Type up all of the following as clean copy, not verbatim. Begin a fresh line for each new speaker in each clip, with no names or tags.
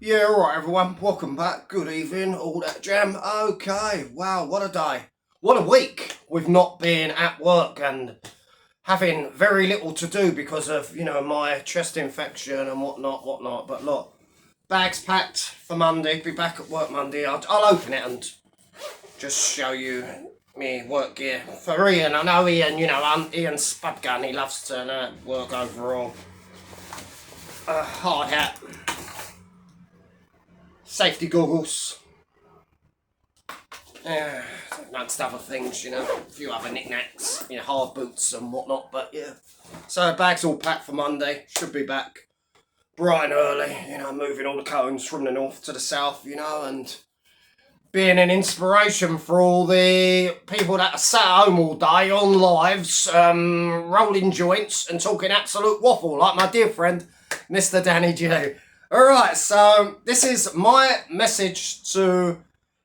Yeah, alright everyone, welcome back, good evening, all that jam. Okay, wow, what a day. What a week with not being at work and having very little to do because of, my chest infection and whatnot. But look, bags packed for Monday, be back at work Monday. I'll open it and just show you me work gear. For Ian, I know Ian, Ian's spud gun, he loves to work overall. Hard hat. Safety goggles, amongst other things, a few other knickknacks, hard boots and whatnot, but yeah. So bag's all packed for Monday, should be back bright and early, moving all the cones from the north to the south, and being an inspiration for all the people that are sat at home all day on lives, rolling joints and talking absolute waffle, like my dear friend, Mr. Danny J. Alright, so this is my message to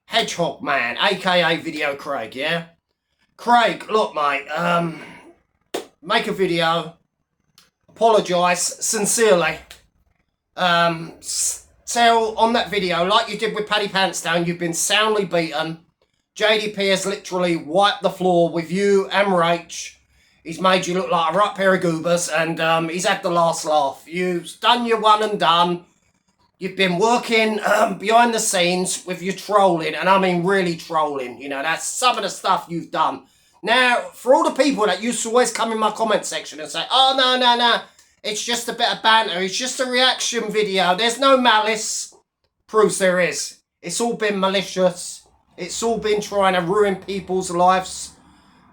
Hedgehog Man, aka Video Craig, yeah? Craig, look mate, make a video, apologise sincerely, tell on that video, like you did with Paddy Pantsdown, you've been soundly beaten. JDP has literally wiped the floor with you and Rach. He's made you look like a right pair of goobers, and he's had the last laugh. You've done your one and done. You've been working behind the scenes with your trolling, and I mean really trolling. That's some of the stuff you've done. Now, for all the people that used to always come in my comment section and say, oh, no, it's just a bit of banter, it's just a reaction video, there's no malice, proves there is. It's all been malicious. It's all been trying to ruin people's lives,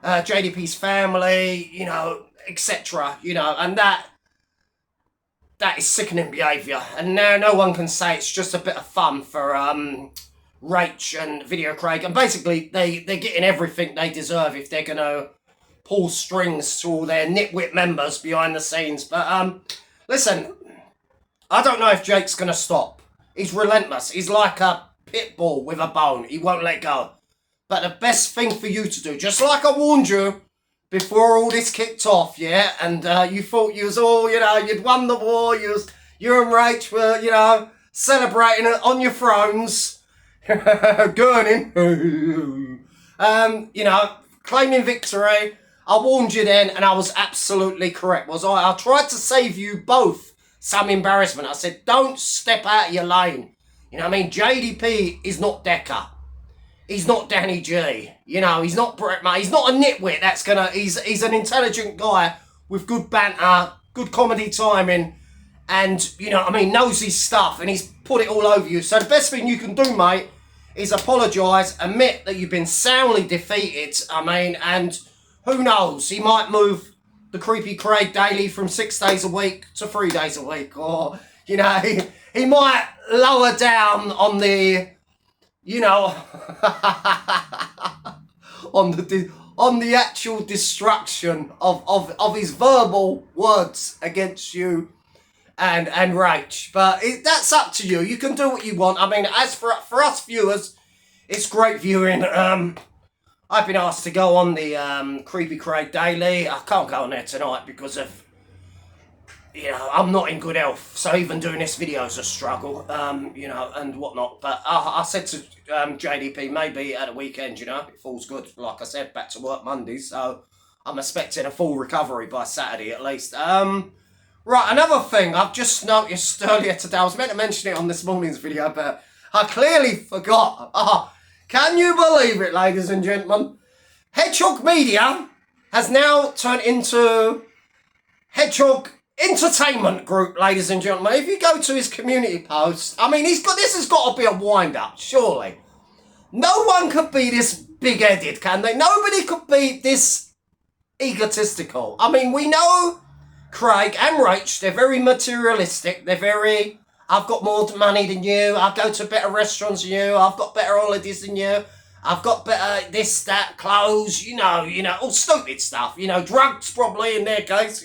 JDP's family, etc., and that is sickening behaviour. And now no one can say it's just a bit of fun for Rach and Video Craig. And basically, they're getting everything they deserve if they're going to pull strings to all their nitwit members behind the scenes. But listen, I don't know if Jake's going to stop. He's relentless. He's like a pit bull with a bone. He won't let go. But the best thing for you to do, just like I warned you, before all this kicked off, yeah, and you thought you was all, you'd won the war, you and Rach were, celebrating on your thrones, gurning, claiming victory. I warned you then, and I was absolutely correct, was I? I tried to save you both some embarrassment. I said, don't step out of your lane. JDP is not Decker. He's not Danny G. He's not Brett May. He's not a nitwit that's he's an intelligent guy with good banter, good comedy timing, and, knows his stuff, and he's put it all over you. So the best thing you can do, mate, is apologise, admit that you've been soundly defeated, and who knows, he might move the Creepy Craig daily from 6 days a week to 3 days a week, or, he might lower down on the... on the actual destruction of his verbal words against you and Rach. But that's up to you. You can do what you want. As for us viewers, it's great viewing. I've been asked to go on the Creepy Craig Daily. I can't go on there tonight because of, I'm not in good health, so even doing this video is a struggle, and whatnot. But I said to JDP, maybe at a weekend, it falls good. Like I said, back to work Monday, so I'm expecting a full recovery by Saturday at least. Right, another thing I've just noticed earlier today, I was meant to mention it on this morning's video, but I clearly forgot. Can you believe it, ladies and gentlemen? Hedgehog Media has now turned into Hedgehog Entertainment Group, ladies and gentlemen. If you go to his community post, this has got to be a wind-up, surely. No one could be this big-headed, can they? Nobody could be this egotistical. We know Craig and Rach, they're very materialistic. They're very, I've got more money than you, I go to better restaurants than you, I've got better holidays than you, I've got better this, that, clothes, all stupid stuff. Drugs probably in their case,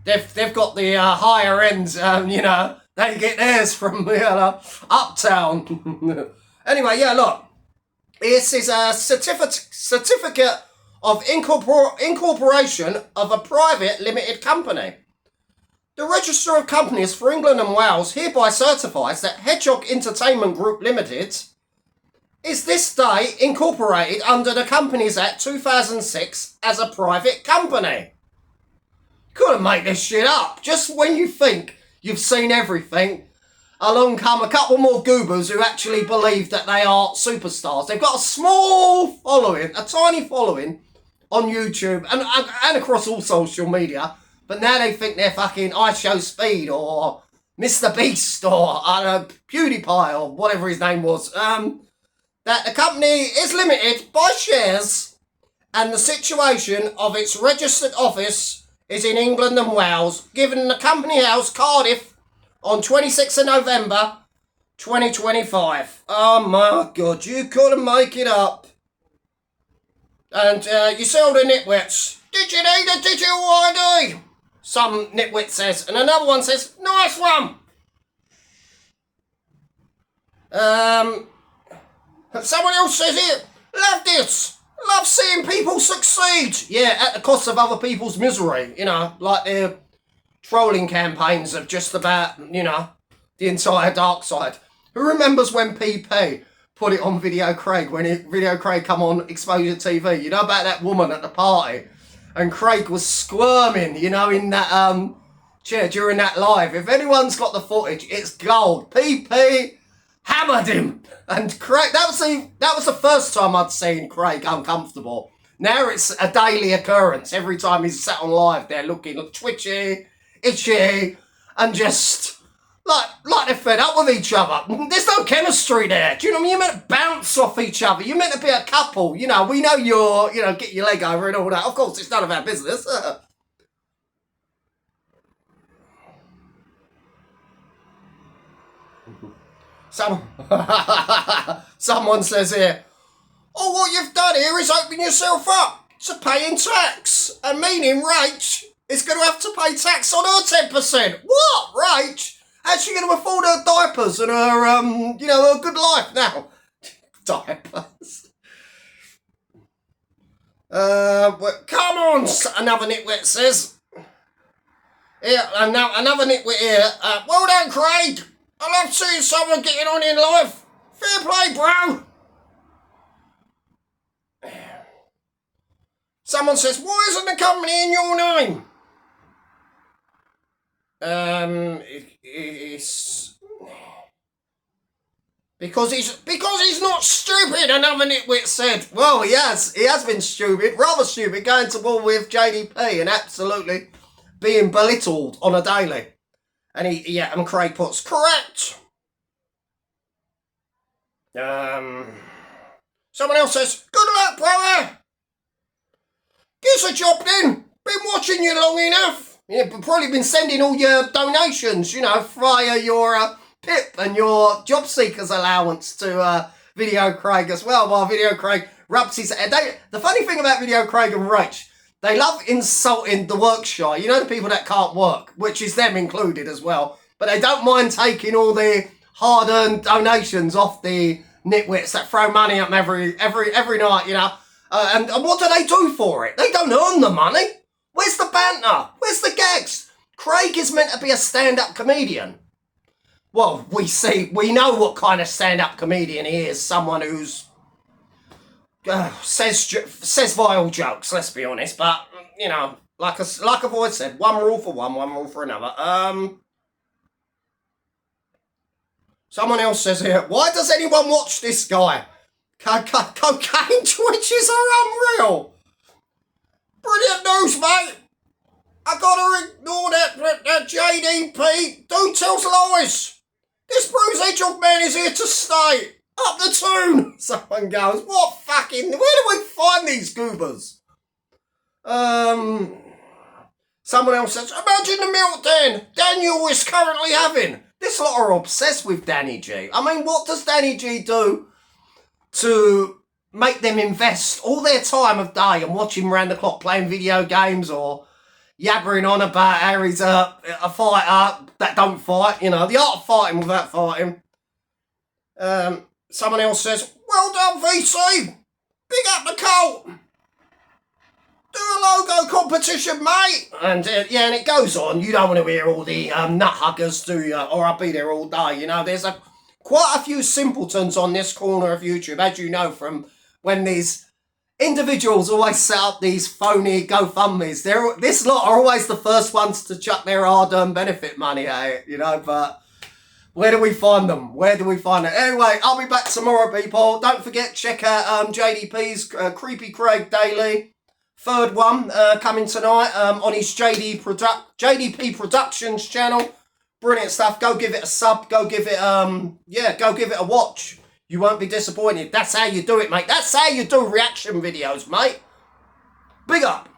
They've got the higher ends, they get theirs from uptown. Anyway, yeah, look. This is a certificate of incorporation of a private limited company. The Register of Companies for England and Wales hereby certifies that Hedgehog Entertainment Group Limited is this day incorporated under the Companies Act 2006 as a private company. Couldn't make this shit up. Just when you think you've seen everything, along come a couple more goobers who actually believe that they are superstars. They've got a small following, a tiny following on YouTube and across all social media, but now they think they're fucking iShowSpeed or Mr. Beast or PewDiePie or whatever his name was. That the company is limited by shares and the situation of its registered office is in England and Wales, given the Company House, Cardiff, on 26th of November 2025. Oh my God, you couldn't make it up. And you see all the nitwits. Did you need a digital ID? Some nitwit says, and another one says, nice one. Someone else says here, love this. Love seeing people succeed. Yeah, at the cost of other people's misery. You know, like their trolling campaigns of just about, you know, the entire dark side. Who remembers when PP put it on Video Craig, when Video Craig come on Exposure TV? You know about that woman at the party? And Craig was squirming, you know, in that chair during that live. If anyone's got the footage, it's gold. PP hammered him. And Craig, that was the first time I'd seen Craig uncomfortable. Now it's a daily occurrence. Every time he's sat on live, they're looking twitchy, itchy, and just like they're fed up with each other. There's no chemistry there. Do you know what I mean? You're meant to bounce off each other. You're meant to be a couple. You know, we know you're, you know, get your leg over and all that. Of course, it's none of our business. Someone says here, oh, what you've done here is open yourself up to paying tax. And meaning Rach is going to have to pay tax on her 10%. What, Rach? How's she going to afford her diapers and her, you know, her good life now? Diapers. Well, come on, another nitwit says. Here, another nitwit here. Well done, Craig. I love seeing someone getting on in life. Fair play, bro. Someone says, why isn't the company in your name? It's because he's not stupid, another nitwit said. Well, he has been stupid, rather stupid, going to war with JDP and absolutely being belittled on a daily. And and Craig puts, correct. Someone else says, good luck, brother. Get a job then. Been watching you long enough. You've probably been sending all your donations, you know, via your PIP and your job seekers allowance to Video Craig as well, while Video Craig rubs his head. The funny thing about Video Craig and Rach, they love insulting the work shy. You know, the people that can't work, which is them included as well. But they don't mind taking all the hard-earned donations off the nitwits that throw money at them every night, you know. And what do they do for it? They don't earn the money. Where's the banter? Where's the gags? Craig is meant to be a stand-up comedian. Well, we know what kind of stand-up comedian he is. Someone who's says vile jokes, let's be honest. But, you know, like I've always said, one rule for one rule for another. Someone else says here, why does anyone watch this guy? Cocaine twitches are unreal. Brilliant news, mate. I gotta ignore that JDP. Dude tells lies. This Bruce Hedgehog Man is here to stay. Up the tune. Someone goes, what fucking, where do we find these goobers? Someone else says, imagine the meltdown Daniel is currently having. This lot are obsessed with Danny G. I mean, what does Danny G do to make them invest all their time of day and watch him round the clock playing video games or yabbering on about how he's a fighter that don't fight, you know, the art of fighting without fighting. Someone else says, well done, VC. Big up the cult. Do a logo competition, mate. And yeah, and it goes on. You don't want to hear all the nut huggers, do you? Or I'll be there all day. You know, there's quite a few simpletons on this corner of YouTube, as you know, from when these individuals always set up these phony GoFundMes. This lot are always the first ones to chuck their hard-earned benefit money at it, you know, but where do we find them? Where do we find it? Anyway, I'll be back tomorrow, people. Don't forget, check out JDP's Creepy Craig Daily. Third one coming tonight on his JDP Productions channel. Brilliant stuff. Go give it a sub. Go give it go give it a watch. You won't be disappointed. That's how you do it, mate. That's how you do reaction videos, mate. Big up.